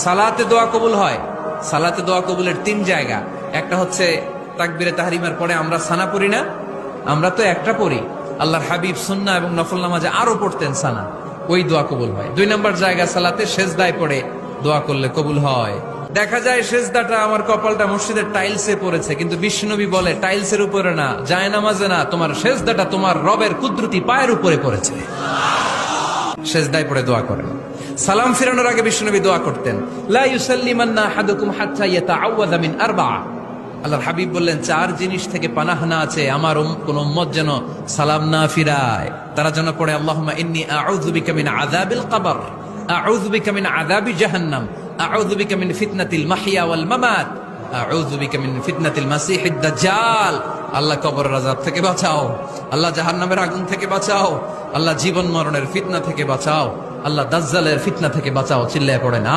সালাতে দোয়া কবুল হয়। সালাতে দোয়া কবুলের 3 জায়গা। একটা হচ্ছে তাকবীরে তাহরিমের পরে আমরা সানা পড়ি না, আমরা তো একটা পড়ি, আল্লাহর হাবিব সুন্নাহ এবং নফল নামাজে আরো পড়তেন সানা, ওই দোয়া কবুল হয়। 2 নম্বর জায়গা সালাতে সেজদায় পড়ে দোয়া করলে কবুল হয়। দেখা যায় সেজদাটা আমার কপালটা মসজিদের টাইলসে পড়েছে, কিন্তু বিশ্বনবী বলে টাইলসের উপরে না, জায়নামাজে না, তোমার সেজদাটা তোমার রবের কুদরতি পায়ের উপরে পড়েছে। সেজদায় পড়ে দোয়া করেন। সালাম ফিরানোর আগে বিশ্বনবী দোয়া করতেন, লা ইউসাল্লিমান্না আহাদুকুম হাত্তা ইয়াতাআওয়াযা মিন আরবা'a। আল্লাহর হাবিব বললেন 4 জিনিস থেকে পানাহ না আছে আমার কোন উম্মত যেন সালাম না ফিরায়। তারা যেন পড়ে আল্লাহুম্মা ইন্নী আউযু বিকা মিন আযাবিল কবর, আউযু বিকা মিন আযাবি জাহান্নাম, আউযু বিকা মিন ফিতনাতিল মাহইয়া ওয়াল মামাত, আউযু বিকা মিন ফিতনাতিল মাসিহিদ দাজ্জাল। আল্লাহ কবরের আযাব থেকে বাঁচাও, আল্লাহ জাহান্নামের আগুন থেকে বাঁচাও, আল্লাহ জীবন মরণের ফিতনা থেকে বাঁচাও, আল্লাহ দাজ্জালের ফিতনা থেকে বাঁচাও। চিল্লায়ে পড়েন।